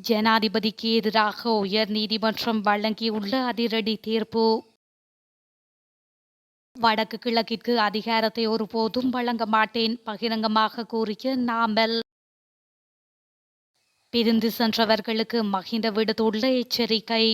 ஜனாதிபதிக்கு எதிராக உயர் நீதிமன்றம் வழங்கியுள்ள அதிரடி தீர்ப்பு. வடக்கு கிழக்கிற்கு அதிகாரத்தை ஒருபோதும் வழங்க மாட்டேன் பகிரங்கமாக கூறிய நாமல். பிரிந்து சென்றவர்களுக்கு மஹிந்த விடுத்துள்ள எச்சரிக்கை.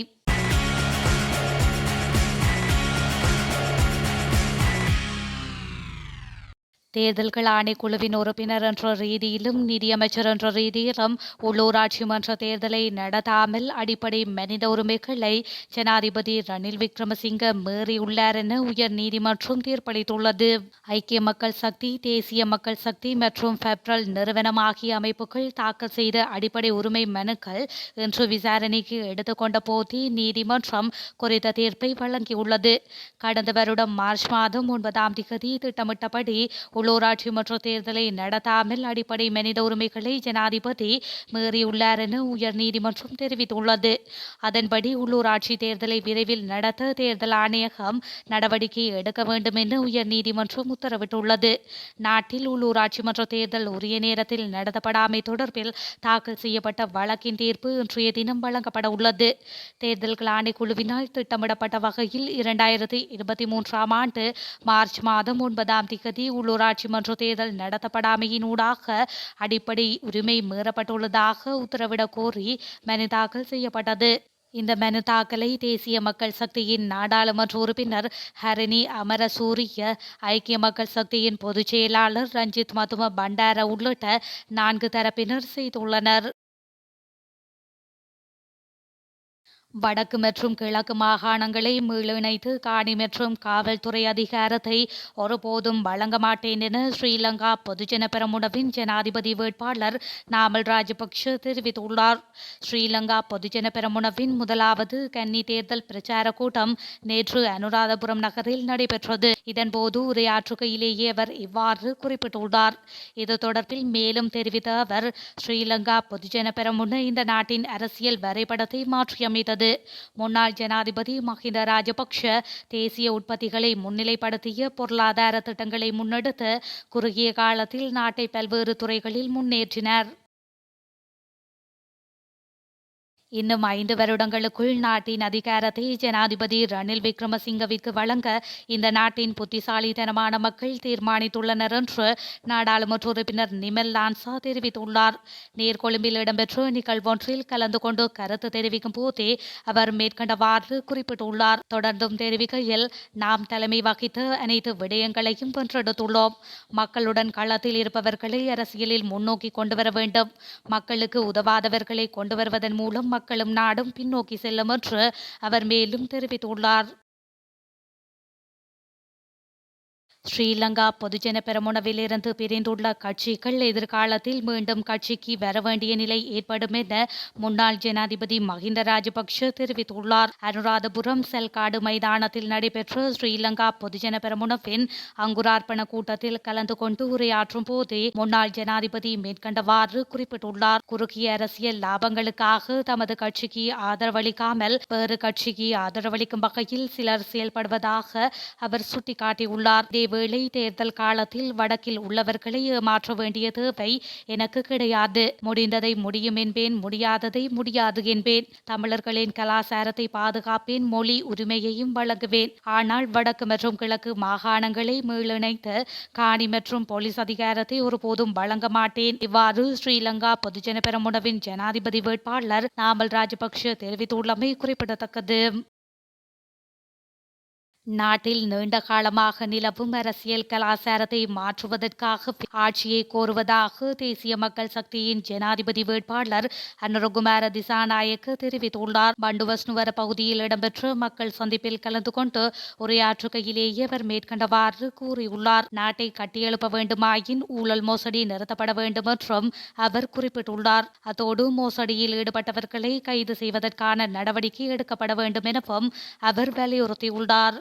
தேர்தல்கள் ஆணைக்குழுவின் உறுப்பினர் என்ற ரீதியிலும் நிதியமைச்சர் என்ற ரீதியிலும் உள்ளூராட்சி மன்ற தேர்தலை நடத்தாமல் அடிப்படை மனித உரிமைகளை ஜனாதிபதி ரணில் விக்ரமசிங்க மீறியுள்ளார் என உயர் நீதிமன்றம் தீர்ப்பளித்துள்ளது. ஐக்கிய மக்கள் சக்தி, தேசிய மக்கள் சக்தி மற்றும் பெப்ரல் நிறுவனம் ஆகிய அமைப்புகள் தாக்கல் செய்த அடிப்படை உரிமை மனுக்கள் இன்று விசாரணைக்கு எடுத்துக்கொண்ட போது நீதிமன்றம் குறித்த தீர்ப்பை வழங்கியுள்ளது. கடந்த வருடம் மார்ச் மாதம் 9ஆம் தேதி திட்டமிட்டபடி உள்ளூராட்சி மன்ற தேர்தலை நடத்தாமல் அடிப்படை மனித உரிமைகளை ஜனாதிபதி மீறியுள்ளார் என உயர் நீதிமன்றம் தெரிவித்துள்ளது. அதன்படி உள்ளூராட்சி தேர்தலை விரைவில் நடத்த தேர்தல் ஆணையகம் நடவடிக்கை எடுக்க வேண்டும் என உயர் நீதிமன்றம் உத்தரவிட்டுள்ளது. நாட்டில் உள்ளூராட்சி மன்ற தேர்தல் உரிய நேரத்தில் நடத்தப்படாமை தொடர்பில் தாக்கல் செய்யப்பட்ட வழக்கின் தீர்ப்பு இன்றைய தினம் வழங்கப்பட உள்ளது. தேர்தல்கள் ஆணைக்குழுவினால் திட்டமிடப்பட்ட வகையில் 2023ஆம் ஆண்டு மார்ச் மாதம் 9ஆம் தேதி உள்ளூராட்சி மன்ற தேர்தல் நடத்தப்படாமையின் ஊடாக அடிப்படை உரிமை மீறப்பட்டுள்ளதாக உத்தரவிடக் கோரி மனு தாக்கல் செய்யப்பட்டது. இந்த மனு தாக்கலை தேசிய மக்கள் சக்தியின் நாடாளுமன்ற உறுப்பினர் ஹரிணி அமரசூரிய, ஐக்கிய மக்கள் சக்தியின் பொதுச் செயலாளர் ரஞ்சித் மதும பண்டார உள்ளிட்ட 4 தரப்பினர் செய்துள்ளனர். வடக்கு மற்றும் கிழக்கு மாகாணங்களை மீளிணைத்து காணி மற்றும் காவல்துறை அதிகாரத்தை ஒருபோதும் வழங்க மாட்டேன் என ஸ்ரீலங்கா பொதுஜன பெரமுனவின் ஜனாதிபதி வேட்பாளர் நாமல் ராஜபக்ஷ தெரிவித்துள்ளார். ஸ்ரீலங்கா பொதுஜன பெரமுனவின் முதலாவது கன்னி தேர்தல் பிரச்சார கூட்டம் நேற்று அனுராதபுரம் நகரில் நடைபெற்றது. இதன்போது உரையாற்றுகையிலேயே அவர் இவ்வாறு குறிப்பிட்டுள்ளார். இது தொடர்பில் மேலும் தெரிவித்த அவர், ஸ்ரீலங்கா பொதுஜன பெரமுன இந்த நாட்டின் அரசியல் வரைபடத்தை மாற்றியமைத்தது. முன்னாள் ஜனாதிபதி மஹிந்த ராஜபக்ஷ தேசிய உற்பத்திகளை முன்னிலைப்படுத்திய பொருளாதார திட்டங்களை முன்னெடுத்து குறுகிய காலத்தில் நாட்டை பல்வேறு துறைகளில் முன்னேற்றினார். இன்னும் 5 வருடங்களுக்குள் நாட்டின் அதிகாரத்தை ஜனாதிபதி ரணில் விக்ரமசிங்கவிற்கு வழங்க இந்த நாட்டின் புத்திசாலித்தனமான மக்கள் தீர்மானித்துள்ளனர் என்று நாடாளுமன்ற உறுப்பினர் நிமல் லான்சா தெரிவித்துள்ளார். நேர்கொழும்பில் இடம்பெற்ற நிகழ்வொன்றில் கலந்து கொண்டு கருத்து தெரிவிக்கும் போதே அவர் மேற்கண்டவாறு குறிப்பிட்டுள்ளார். தொடர்ந்தும் தெரிவிக்கையில், நாம் தலைமை வகித்த அனைத்து விடயங்களையும் வென்றெடுத்துள்ளோம். மக்களுடன் களத்தில் இருப்பவர்களை அரசியலில் முன்னோக்கி கொண்டுவர வேண்டும். மக்களுக்கு உதவாதவர்களை கொண்டு வருவதன் மூலம் மக்களும் நாடும் பின்னோக்கி செல்லும் என்று அவர் மேலும் தெரிவித்துள்ளார். ஸ்ரீலங்கா பொதுஜன பெரமுனவில் இருந்து பிரிந்துள்ள கட்சிகள் எதிர்காலத்தில் மீண்டும் கட்சிக்கு வர வேண்டிய நிலை ஏற்படும் என முன்னாள் ஜனாதிபதி மஹிந்த ராஜபக்ஷ தெரிவித்துள்ளார். அனுராதபுரம் செல்காடு மைதானத்தில் நடைபெற்ற ஸ்ரீலங்கா பொதுஜன பெரமுனவின் அங்குரார்ப்பண கூட்டத்தில் கலந்து கொண்டு உரையாற்றும் போதே முன்னாள் ஜனாதிபதி மேற்கண்டவாறு குறிப்பிட்டுள்ளார். குறுகிய அரசியல் லாபங்களுக்காக தமது கட்சிக்கு ஆதரவளிக்காமல் வேறு கட்சிக்கு ஆதரவளிக்கும் வகையில் சிலர் செயல்படுவதாக அவர் சுட்டிக்காட்டியுள்ளார். வேளை தேர்தல் காலத்தில் வடக்கில் உள்ளவர்களை ஏமாற்ற வேண்டிய தேவை எனக்கு கிடையாது. முடிந்ததை முடியும் என்பேன், முடியாததை முடியாது என்பேன். தமிழர்களின் கலாசாரத்தை பாதுகாப்பேன், மொழி உரிமையையும் வழங்குவேன். ஆனால் வடக்கு மற்றும் கிழக்கு மாகாணங்களை மீளிணைத்து காணி மற்றும் போலீஸ் அதிகாரத்தை ஒருபோதும் வழங்க மாட்டேன். இவ்வாறு ஸ்ரீலங்கா பொதுஜன பெரமுனவின் ஜனாதிபதி வேட்பாளர் நாமல் ராஜபக்ஷ தெரிவித்துள்ளமை குறிப்பிடத்தக்கது. நாட்டில் நீண்ட காலமாக நிலவும் அரசியல் கலாசாரத்தை மாற்றுவதற்காக ஆட்சியை கோருவதாக தேசிய மக்கள் சக்தியின் ஜனாதிபதி வேட்பாளர் அனுரகுமார திசாநாயக்க தெரிவித்துள்ளார். பண்டுவஸ்னுவர பகுதியில் இடம்பெற்ற மக்கள் சந்திப்பில் கலந்து கொண்டு உரையாற்றுகையிலேயே அவர் மேற்கண்டவாறு கூறியுள்ளார். நாட்டை கட்டியெழுப்ப வேண்டுமாயின் ஊழல் மோசடி நிறுத்தப்பட வேண்டும் என்றும் அவர் குறிப்பிட்டுள்ளார். அத்தோடு மோசடியில் ஈடுபட்டவர்களை கைது செய்வதற்கான நடவடிக்கை எடுக்கப்பட வேண்டும் எனவும் அவர் வலியுறுத்தியுள்ளார்.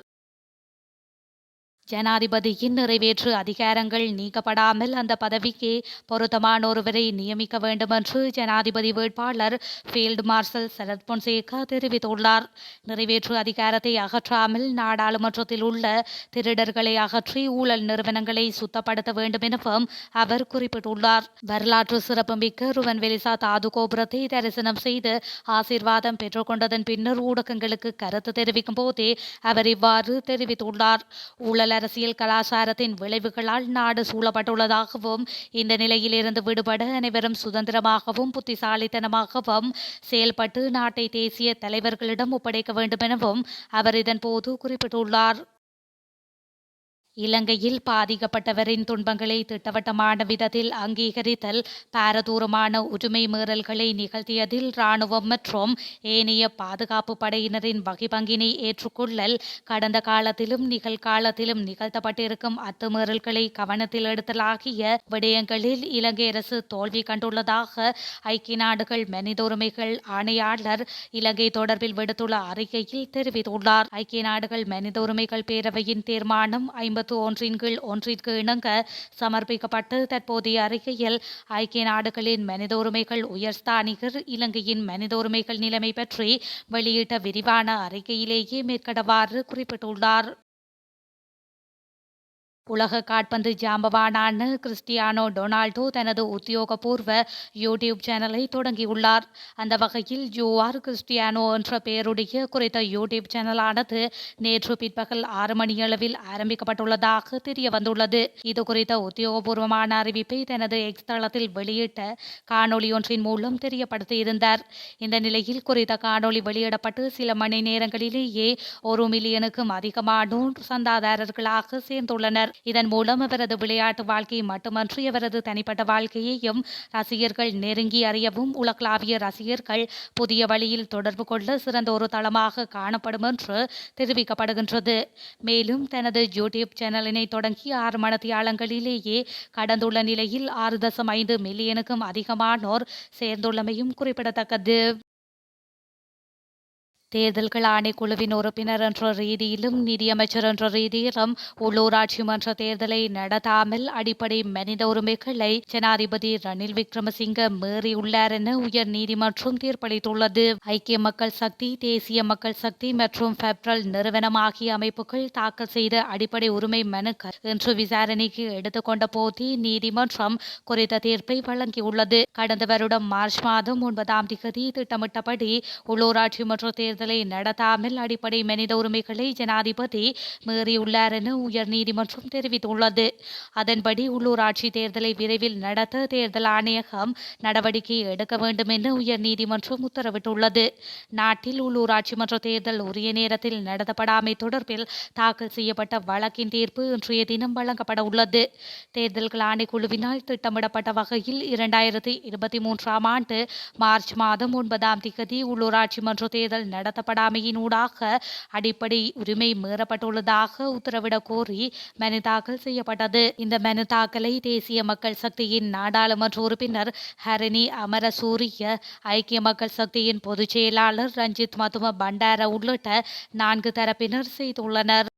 ஜனாதிபதியின் நிறைவேற்று அதிகாரங்கள் நீக்கப்படாமல் அந்த பதவிக்கு பொருத்தமான ஒருவரை நியமிக்க வேண்டும் என்று ஜனாதிபதி வேட்பாளர் ஃபீல்டு மார்ஷல் சரத் பொன்சேகா தெரிவித்துள்ளார். நிறைவேற்று அதிகாரத்தை அகற்றாமல் நாடாளுமன்றத்தில் உள்ள திருடர்களை அகற்றி ஊழல் நிறுவனங்களை சுத்தப்படுத்த வேண்டும் எனவும் அவர் குறிப்பிட்டுள்ளார். வரலாற்று சிறப்புமிக்க ருவன்வெலிசா தாது கோபுரத்தை தரிசனம் செய்து ஆசீர்வாதம் பெற்றுக்கொண்டதன் பின்னர் ஊடகங்களுக்கு கருத்து தெரிவிக்கும் போதே அவர் இவ்வாறு தெரிவித்துள்ளார். ஊழல் அரசியல் கலாச்சாரத்தின் விளைவுகளால் நாடு சூழப்பட்டுள்ளதாகவும் இந்த நிலையில் இருந்து விடுபட அனைவரும் சுதந்திரமாகவும் புத்திசாலித்தனமாகவும் செயல்பட்டு நாட்டை தேசிய தலைவர்களிடம் ஒப்படைக்க வேண்டும் எனவும் அவர் இதன்போது குறிப்பிட்டுள்ளார். இலங்கையில் பாதிக்கப்பட்டவரின் துன்பங்களை திட்டவட்டமான விதத்தில் அங்கீகரித்தல், பாரதூரமான உரிமை மீறல்களை நிகழ்த்தியதில் இராணுவம் மற்றும் ஏனைய பாதுகாப்பு படையினரின் வகிபங்கினை ஏற்றுக்கொள்ளல், கடந்த காலத்திலும் நிகழ்காலத்திலும் நிகழ்த்தப்பட்டிருக்கும் அத்துமீறல்களை கவனத்தில் எடுத்தல் ஆகிய விடயங்களில் இலங்கை அரசு தோல்வி கண்டுள்ளதாக ஐக்கிய நாடுகள் மனித உரிமைகள் ஆணையாளர் இலங்கை தொடர்பில் விடுத்துள்ள அறிக்கையில் தெரிவித்துள்ளார். ஐக்கிய நாடுகள் மனித உரிமைகள் பேரவையின் தீர்மானம் 51 இணங்க சமர்ப்பிக்கப்பட்டு தற்போதைய அறிக்கையில் ஐக்கிய நாடுகளின் மனித உரிமைகள் உயர்ஸ்தானிகர் இலங்கையின் மனித உரிமைகள் நிலைமை பற்றி வெளியிட்ட விரிவான அறிக்கையிலேயே மேற்கண்டவாறு குறிப்பிட்டுள்ளார். உலக காற்பந்து ஜாம்பவானான கிறிஸ்டியானோ ரொனால்டோ தனது உத்தியோகபூர்வ யூடியூப் சேனலை தொடங்கியுள்ளார். அந்த வகையில் ஜூஆர் கிறிஸ்டியானோ என்ற பெயருடைய குறித்த யூடியூப் சேனலானது நேற்று பிற்பகல் 6 மணியளவில் ஆரம்பிக்கப்பட்டுள்ளதாக தெரிய வந்துள்ளது. இது குறித்த உத்தியோகபூர்வமான அறிவிப்பை தனது எக்ஸ் தளத்தில் வெளியிட்ட காணொலி ஒன்றின் மூலம் தெரியப்படுத்தியிருந்தார். இந்த நிலையில் குறித்த காணொலி வெளியிடப்பட்டு சில மணி நேரங்களிலேயே 1 மில்லியனுக்கும் அதிகமானோர் சந்தாதாரர்களாக சேர்ந்துள்ளனர். இதன் மூலம் அவரது விளையாட்டு வாழ்க்கை மட்டுமன்றி அவரது தனிப்பட்ட வாழ்க்கையையும் ரசிகர்கள் நெருங்கி அறியவும் உலகளாவிய ரசிகர்கள் புதிய வழியில் தொடர்பு கொள்ள சிறந்த ஒரு தளமாக காணப்படும் என்று தெரிவிக்கப்படுகின்றது. மேலும் தனது யூடியூப் சேனலினை தொடங்கி 6 மணித்தியாலங்களிலேயே கடந்துள்ள நிலையில் 6.5 மில்லியனுக்கும் அதிகமானோர் சேர்ந்துள்ளமையும் குறிப்பிடத்தக்கது. தேர்தல்கள் ஆணைக்குழுவின் உறுப்பினர் என்ற ரீதியிலும் நிதியமைச்சர் என்ற ரீதியிலும் உள்ளூராட்சி மன்ற தேர்தலை நடத்தாமல் அடிப்படை மனித உரிமைகளை ஜனாதிபதி ரணில் விக்ரமசிங்க மீறியுள்ளார் என உயர் நீதிமன்றம் தீர்ப்பளித்துள்ளது. ஐக்கிய மக்கள் சக்தி, தேசிய மக்கள் சக்தி மற்றும் பெப்ரல் நிறுவனம் ஆகிய அமைப்புகள் தாக்கல் செய்த அடிப்படை உரிமை மனுக்கள் இன்று விசாரணைக்கு எடுத்துக்கொண்ட போதே நீதிமன்றம் குறித்த தீர்ப்பை வழங்கியுள்ளது. கடந்த வருடம் மார்ச் மாதம் 9ஆம் தேதி திட்டமிட்டபடி உள்ளூராட்சி மன்ற தேர்தல் நடத்தாமல் அடிப்படை மனித உரிமைகளை ஜனாதிபதி மீறியுள்ளார் என உயர் நீதிமன்றம் தெரிவித்துள்ளது. அதன்படி உள்ளூராட்சி தேர்தலை விரைவில் நடத்த தேர்தல் ஆணையகம் நடவடிக்கை எடுக்க வேண்டும் என உயர் நீதிமன்றம் உத்தரவிட்டுள்ளது. நாட்டில் உள்ளூராட்சி மன்ற தேர்தல் உரிய நேரத்தில் நடத்தப்படாமை தொடர்பில் தாக்கல் செய்யப்பட்ட வழக்கின் தீர்ப்பு இன்றைய தினம் வழங்கப்பட உள்ளது. தேர்தல்கள் ஆணைக்குழுவினால் திட்டமிடப்பட்ட வகையில் 2023ஆம் ஆண்டு மார்ச் மாதம் 9ஆம் தேதி உள்ளூராட்சி மன்ற தேர்தல் நடத்தப்படாமையினூடாக அடிப்படை உரிமை மீறப்பட்டுள்ளதாக உத்தரவிடக் கோரி மனு தாக்கல் செய்யப்பட்டது. இந்த மனு தாக்கலை தேசிய மக்கள் சக்தியின் நாடாளுமன்ற உறுப்பினர் ஹரணி அமரசூரிய, ஐக்கிய மக்கள் சக்தியின் பொதுச் செயலாளர் ரஞ்சித் மதும பண்டார உள்ளிட்ட 4 தரப்பினர் செய்துள்ளனர்.